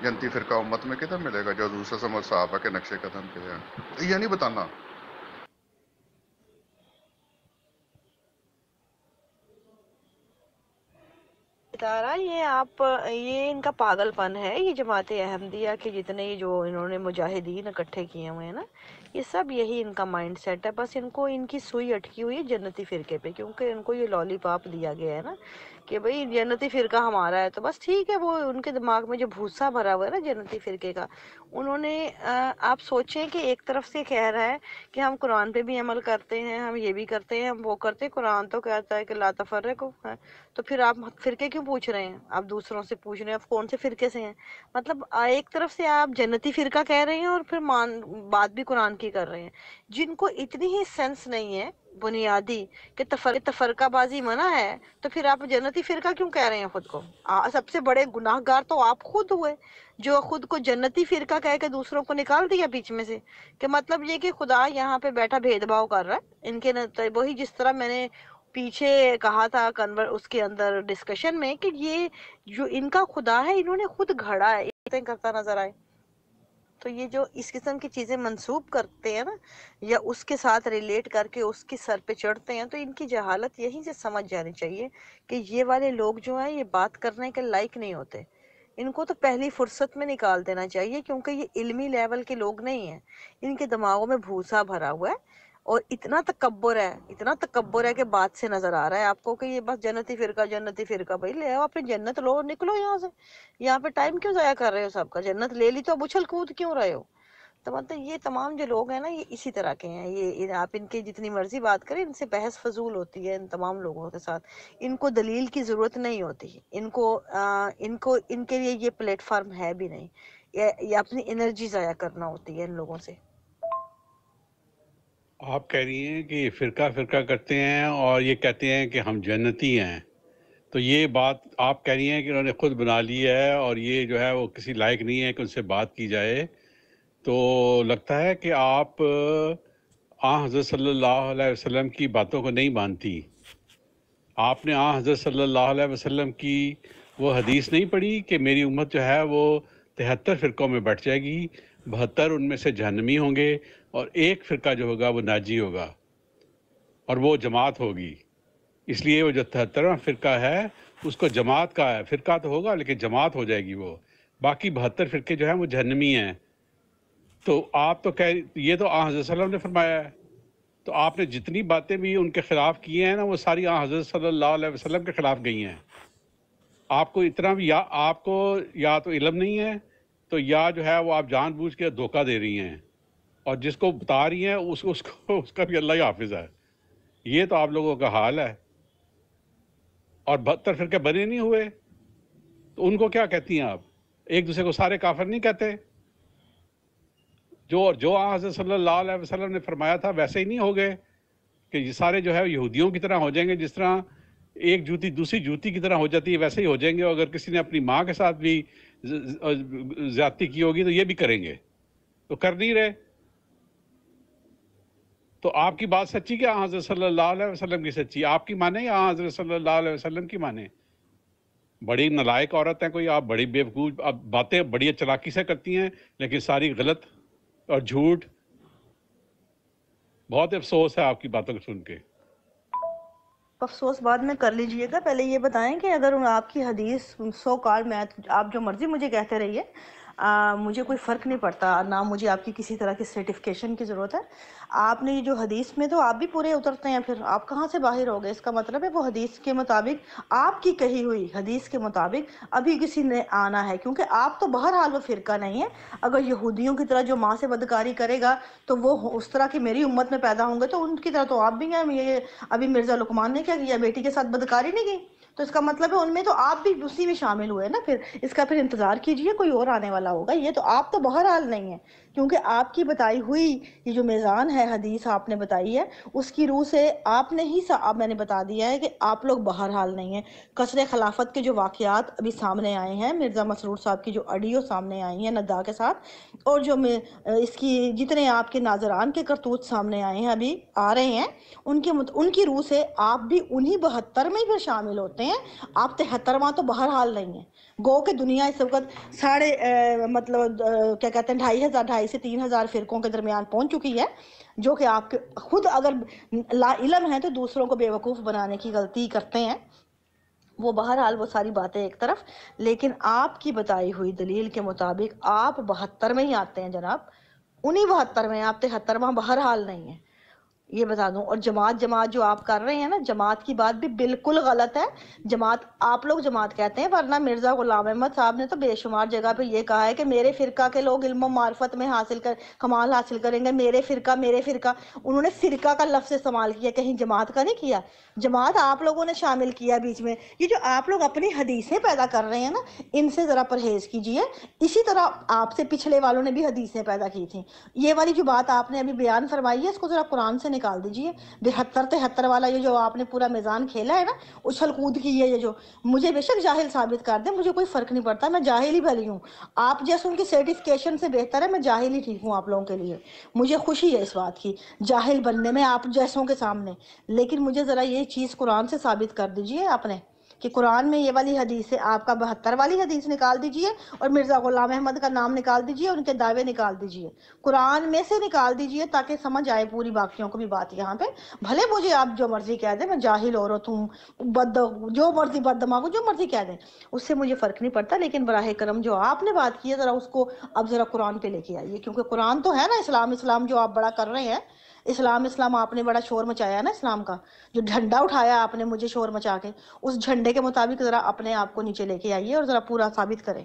जंती फ़िरका उम्मत में किधर मिलेगा जो हज़ूर सल्लल्लाहु अलैहि वसल्लम और सहाबा के नक्शे कदम पे है? ये नहीं बताना। तारा, ये इनका पागलपन है। ये जमात अहमदिया के जितने ये जो इन्होंने मुजाहिदीन इकट्ठे किए हुए हैं ना, ये सब यही इनका माइंड सेट है। बस इनको इनकी सुई अटकी हुई है जन्नती फिरके पे, क्योंकि इनको ये लॉलीपॉप दिया गया है ना कि भाई जन्नती फिरका हमारा है, तो बस ठीक है। वो उनके दिमाग में जो भूसा भरा हुआ है ना जन्नती फिरके का, उन्होंने आप सोचें कि एक तरफ से कह रहा है कि हम कुरान पे भी अमल करते हैं, हम ये भी करते हैं, हम वो करते हैं। कुरान तो कहता है कि ला तफर्रकू है, तो फिर आप फिरके क्यों पूछ रहे हैं? आप दूसरों से पूछ रहे हैं आप कौन से फिरके से हैं। मतलब एक तरफ से आप जन्नती फिरका कह रहे हैं और फिर बात भी कुरान की कर रहे हैं। जिनको इतनी ही सेंस नहीं है बुनियादी कि तफरकाबाजी मना है, तो फिर आप जन्नती फिरका क्यों कह रहे हैं खुद को? सबसे बड़े गुनाहगार तो आप खुद हुए, जो खुद को जन्नती फिरका कह के दूसरों को निकाल दिया बीच में से। कि मतलब ये कि खुदा यहाँ पे बैठा भेदभाव कर रहा है इनके वही जिस तरह मैंने पीछे कहा था कन्वर उसके अंदर डिस्कशन में कि ये जो इनका खुदा है इन्होंने खुद घड़ा है, बातें करता नजर आए। तो ये जो इस किस्म की चीजें मंसूब करते हैं ना, या उसके साथ रिलेट करके उसके सर पे चढ़ते हैं, तो इनकी जहालत यहीं से समझ जानी चाहिए कि ये वाले लोग जो हैं ये बात करने के लायक नहीं होते। इनको तो पहली फुर्सत में निकाल देना चाहिए, क्योंकि ये इल्मी लेवल के लोग नहीं हैं। इनके दिमागों में भूसा भरा हुआ है और इतना तकब्बुर है कि बात से नजर आ रहा है आपको कि ये बस जन्नती फिरका। भाई ले आओ अपनी जन्नत, लो, निकलो यहाँ से। यहाँ पे टाइम क्यों जाया कर रहे हो? सबका जन्नत ले ली तो अब उछल कूद क्यों रहे हो? तो मतलब ये तमाम जो लोग हैं ना, ये इसी तरह के हैं। आप इनके जितनी मर्जी बात करें, इनसे बहस फजूल होती है इन तमाम लोगों के साथ। इनको दलील की जरूरत नहीं होती। इनको इनके लिए ये प्लेटफॉर्म है भी नहीं। ये अपनी एनर्जी जाया करना होती है इन लोगों से। आप कह रही हैं कि फ़िरका फ़िरका करते हैं और ये कहते हैं कि हम जन्नती हैं, तो ये बात आप कह रही हैं कि उन्होंने खुद बना ली है और ये जो है वो किसी लायक नहीं है कि उनसे बात की जाए। तो लगता है कि आप हज़रत सल्लल्लाहु अलैहि वसल्लम की बातों को नहीं मानती। आपने हज़रत सल्लल्लाहु अलैहि वसल्लम की वो हदीस नहीं पढ़ी कि मेरी उम्मत जो है वो 73 फ़िरक़ों में बँट जाएगी, 72 उनमें से जहन्नमी होंगे और एक फ़िरका जो होगा वो नाजी होगा और वो जमात होगी। इसलिए वो जो 73वां फ़िरका है उसको जमात का है। फ़िरका तो होगा लेकिन जमात हो जाएगी वो। बाकी 72 फ़िरके जो हैं वो जहन्नमी हैं। तो आप तो ये तो हज़रत सल्लल्लाहु अलैहि वसल्लम ने फरमाया है। तो आपने जितनी बातें भी उनके खिलाफ की हैं ना, वो सारी हज़रत सल्लल्लाहु अलैहि वसल्लम के खिलाफ गई हैं। आपको इतना भी आपको या तो इल्म नहीं है, तो या जो है वो आप जानबूझ के धोखा दे रही हैं और जिसको बता रही हैं उसको उसका भी अल्लाह ही हाफिज है। ये तो आप लोगों का हाल है। और 72 फिरके बने नहीं हुए तो उनको क्या कहती हैं आप? एक दूसरे को सारे काफिर नहीं कहते? जो हज़रत सल्लल्लाहु अलैहि वसल्लम ने फरमाया था वैसे ही नहीं हो गए कि ये सारे जो है यहूदियों की तरह हो जाएंगे। जिस तरह एक जूती दूसरी जूती की तरह हो जाती है वैसे ही हो जाएंगे। अगर किसी ने अपनी माँ के साथ भी ज्यादती की होगी तो ये भी करेंगे, तो कर नहीं रहे। तो आपकी बात सच्ची क्या हज़रत सल्लल्लाहु अलैहि वसल्लम की सच्ची? आपकी माने या हज़रत सल्लल्लाहु अलैहि वसल्लम की माने? बड़ी नालायक औरत है कोई आप, बड़ी बेवकूफ। आप बातें बड़ी चालाकी से करती हैं लेकिन सारी गलत और झूठ। बहुत अफसोस है आपकी बातों को सुन के। अफसोस बाद में कर लीजिएगा। पहले ये बताएं कि अगर आपकी हदीस सो कॉल्ड, मैं आप जो मर्जी मुझे कहते रहिए, मुझे कोई फ़र्क नहीं पड़ता, ना मुझे आपकी किसी तरह की सर्टिफिकेशन की ज़रूरत है। आपने ये जो हदीस में तो आप भी पूरे उतरते हैं, फिर आप कहाँ से बाहर हो गए? इसका मतलब है वो हदीस के मुताबिक, आपकी कही हुई हदीस के मुताबिक अभी किसी ने आना है, क्योंकि आप तो बहरहाल वो फ़िरका नहीं है। अगर यहूदियों की तरह जो माँ से बदकारी करेगा तो वो उस तरह की मेरी उम्मत में पैदा होंगे, तो उनकी तरह तो आप भी हैं। ये अभी मिर्ज़ा लुकमान ने क्या किया? बेटी के साथ बदकारी नहीं की, तो इसका मतलब है उनमें तो आप भी उसी में शामिल हुए ना। फिर इसका फिर इंतजार कीजिए, कोई और आने वाला होगा। ये तो आप तो बहरहाल नहीं है, क्योंकि आपकी बताई हुई ये जो मीज़ान है, हदीस आपने बताई है, उसकी रूह से आपने ही मैंने बता दिया है कि आप लोग बहरहाल नहीं है। कसरे खिलाफत के जो वाक़यात अभी सामने आए हैं, मिर्ज़ा मसरूर साहब की जो ऑडियो सामने आई है नद्दा के साथ, और जो इसकी जितने आपके नाजरान के करतूत सामने आए हैं, अभी आ रहे हैं, उनकी रूह से आप भी उन्हीं 72 में ही फिर शामिल होते हैं। کرتے ہیں. آپ 73واں تو بہرحال نہیں ہے. گو کہ دنیا اس وقت مطلب کیا کہتے ہیں 2,500 سے 3,000 فرقوں کے درمیان پہنچ چکی ہے, جو کہ آپ کے خود اگر لا علم ہے تو دوسروں کو بیوقوف بنانے کی غلطی کرتے ہیں. وہ بہرحال وہ ساری باتیں ایک طرف, لیکن آپ کی بتائی ہوئی دلیل کے مطابق آپ 72 میں ہی آتے ہیں جناب, انہی 72 میں. آپ 73واں بہرحال نہیں ہے, یہ بتا دوں. اور جماعت جو آپ کر رہے ہیں نا, جماعت کی بات بھی بالکل غلط ہے. جماعت آپ لوگ جماعت کہتے ہیں, ورنہ مرزا غلام احمد صاحب نے تو بے شمار جگہ پہ یہ کہا ہے کہ میرے فرقہ کے لوگ علم و معرفت میں کمال حاصل کریں گے. میرے فرقہ, انہوں نے فرقہ کا لفظ استعمال کیا, کہیں جماعت کا نہیں کیا. جماعت آپ لوگوں نے شامل کیا بیچ میں. یہ جو آپ لوگ اپنی حدیثیں پیدا کر رہے ہیں نا, ان سے ذرا پرہیز کیجئے. اسی طرح آپ سے پچھلے والوں نے بھی حدیثیں پیدا کی تھیں. یہ والی جو بات آپ نے ابھی بیان فرمائی ہے, اس کو ذرا قرآن سے نکال دیجئے. 72-73 والا یہ جو آپ نے پورا میزان کھیلا ہے نا, اچھل کود کی ہے, یہ جو مجھے بے شک جاہل ثابت کر دیں, مجھے کوئی فرق نہیں پڑتا, میں جاہل ہی بھلی ہوں. آپ جیسوں کی سرٹیفکیشن سے بہتر ہے میں جاہل ہی ٹھیک ہوں آپ لوگوں کے لیے. مجھے خوشی ہے اس بات کی جاہل بننے میں آپ جیسوں کے سامنے. لیکن مجھے ذرا یہ چیز قرآن سے ثابت کر دیجئے آپ نے, کہ قرآن میں یہ والی حدیث ہے, آپ کا 72 والی حدیث نکال دیجئے, اور مرزا غلام احمد کا نام نکال دیجئے, ان کے دعوے نکال دیجئے, قرآن میں سے نکال دیجئے, تاکہ سمجھ آئے پوری باقیوں کو بھی بات یہاں پہ. بھلے مجھے آپ جو مرضی کہہ دیں, میں جاہل عورت ہوں, جو مرضی بد دماغ ہوں, جو مرضی کہہ دیں, اس سے مجھے فرق نہیں پڑتا. لیکن براہ کرم جو آپ نے بات کی ہے, ذرا اس کو اب ذرا قرآن پہ لے کے آئیے, کیونکہ قرآن تو ہے نا. اسلام جو آپ بڑا کر رہے ہیں, اسلام آپ نے بڑا شور مچایا ہے نا. اسلام کا جو جھنڈا اٹھایا آپ نے مجھے شور مچا کے, اس جھنڈے کے مطابق ذرا اپنے آپ کو نیچے لے کے آئیے اور ذرا پورا ثابت کریں.